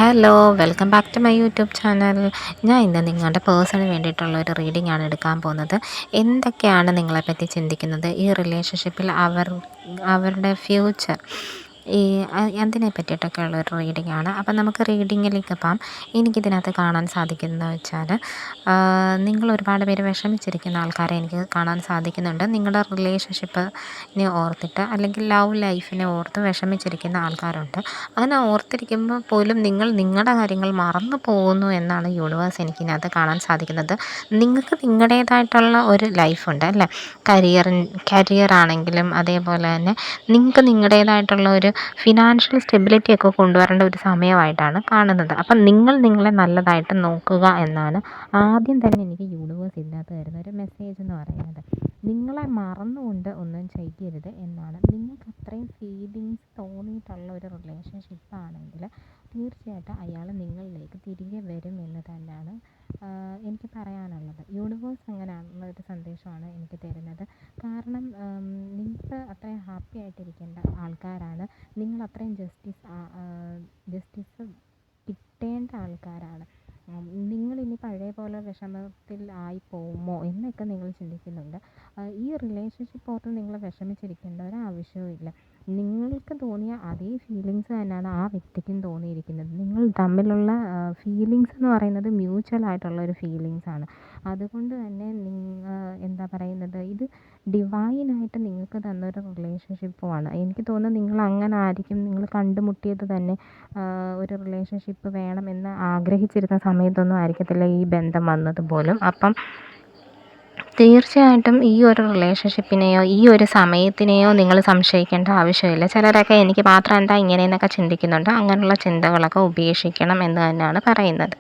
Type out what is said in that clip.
Hello, welcome back to my YouTube channel. ഞാൻ ഇന്ന് നിങ്ങളുടെ പേഴ്സണിന് വേണ്ടിയിട്ടുള്ള ഒരു റീഡിംഗ് ആണ് എടുക്കാൻ പോകുന്നത്. എന്തൊക്കെയാണ് നിങ്ങളെപ്പറ്റി ചിന്തിക്കുന്നത് ഈ റിലേഷൻഷിപ്പിൽ അവരുടെ ഫ്യൂച്ചർ, അതിനെ പറ്റിയിട്ടൊക്കെ ഉള്ളൊരു റീഡിംഗ് ആണ്. അപ്പം നമുക്ക് റീഡിങ്ങിലേക്ക് പോകാം. എനിക്കിതിനകത്ത് കാണാൻ സാധിക്കുന്നത് വെച്ചാൽ നിങ്ങൾ ഒരുപാട് പേര് വിഷമിച്ചിരിക്കുന്ന ആൾക്കാരെ എനിക്ക് കാണാൻ സാധിക്കുന്നുണ്ട്. നിങ്ങളുടെ റിലേഷൻഷിപ്പിനെ ഓർത്തിട്ട് അല്ലെങ്കിൽ ലവ് ലൈഫിനെ ഓർത്ത് വിഷമിച്ചിരിക്കുന്ന ആൾക്കാരുണ്ട്. അങ്ങനെ ഓർത്തിരിക്കുമ്പോൾ പോലും നിങ്ങൾ നിങ്ങളുടെ കാര്യങ്ങൾ മറന്നു പോകുന്നു എന്നാണ് യൂണിവേഴ്സ് എനിക്കിതിനകത്ത് കാണാൻ സാധിക്കുന്നത്. നിങ്ങൾക്ക് നിങ്ങളുടേതായിട്ടുള്ള ഒരു ലൈഫുണ്ട് അല്ലേ? കരിയർ ആണെങ്കിലും അതേപോലെ തന്നെ നിങ്ങൾക്ക് നിങ്ങളുടേതായിട്ടുള്ള ഒരു ഫിനാൻഷ്യൽ സ്റ്റെബിലിറ്റി ഒക്കെ കൊണ്ടുവരേണ്ട ഒരു സമയമായിട്ടാണ് കാണുന്നത്. അപ്പം നിങ്ങൾ നിങ്ങളെ നല്ലതായിട്ട് നോക്കുക എന്നാണ് ആദ്യം തന്നെ എനിക്ക് യൂണിവേഴ്സ് ഇതിനകത്ത് തരുന്ന ഒരു മെസ്സേജ് എന്ന് പറയുന്നത്. നിങ്ങളെ മറന്നുകൊണ്ട് ഒന്നും ചെയ്യരുത് എന്നാണ്. നിങ്ങൾക്ക് അത്രയും ഫീലിങ്സ് തോന്നിയിട്ടുള്ള ഒരു റിലേഷൻഷിപ്പ് ആണെങ്കിൽ തീർച്ചയായിട്ടും അയാൾ നിങ്ങളിലേക്ക് തിരികെ വരും എന്ന് തന്നെയാണ് എനിക്ക് പറയാനുള്ളത്. യൂണിവേഴ്സ് അങ്ങനെയുള്ള ഒരു സന്ദേശമാണ് എനിക്ക് തരുന്നത്. കാരണം നിങ്ങൾക്ക് അത്രയും ഹാപ്പി ആയിട്ടിരിക്കേണ്ട ആൾക്കാരാണ്. നിങ്ങൾ അത്രയും ജസ്റ്റിസ് കിട്ടേണ്ട ആൾക്കാരാണ്. നിങ്ങളിനി പഴയ പോലെ വിഷമത്തിൽ ആയി പോകുമോ എന്നൊക്കെ നിങ്ങൾ ചിന്തിക്കുന്നുണ്ട്. ഈ റിലേഷൻഷിപ്പ് ഓർത്ത് നിങ്ങൾ വിഷമിച്ചിരിക്കേണ്ട ഒരാവശ്യവും ഇല്ല. നിങ്ങൾക്ക് തോന്നിയ അതേ ഫീലിങ്സ് തന്നെയാണ് ആ വ്യക്തിക്കും തോന്നിയിരിക്കുന്നത്. നിങ്ങൾ തമ്മിലുള്ള ഫീലിങ്സ് എന്ന് പറയുന്നത് മ്യൂച്വൽ ആയിട്ടുള്ള ഒരു ഫീലിങ്സാണ്. അതുകൊണ്ട് തന്നെ എന്താ പറയുന്നത്, ഇത് ഡിവൈനായിട്ട് നിങ്ങൾക്ക് തന്നൊരു റിലേഷൻഷിപ്പുമാണ്. എനിക്ക് തോന്നുന്നത് നിങ്ങൾ അങ്ങനെ ആയിരിക്കും. നിങ്ങൾ കണ്ടുമുട്ടിയത് തന്നെ ഒരു റിലേഷൻഷിപ്പ് വേണമെന്ന് ആഗ്രഹിച്ചിരുന്ന സമയത്തൊന്നും ആയിരിക്കത്തില്ല ഈ ബന്ധം വന്നത് പോലും. അപ്പം തീർച്ചയായിട്ടും ഈ ഒരു റിലേഷൻഷിപ്പിനെയോ ഈ ഒരു സമയത്തിനെയോ നിങ്ങൾ സംശയിക്കേണ്ട ആവശ്യമില്ല. ചിലരൊക്കെ എനിക്ക് മാത്രം എന്താ ഇങ്ങനെയെന്നൊക്കെ ചിന്തിക്കുന്നുണ്ട്. അങ്ങനെയുള്ള ചിന്തകളൊക്കെ ഉപേക്ഷിക്കണം എന്ന് തന്നെയാണ് പറയുന്നത്.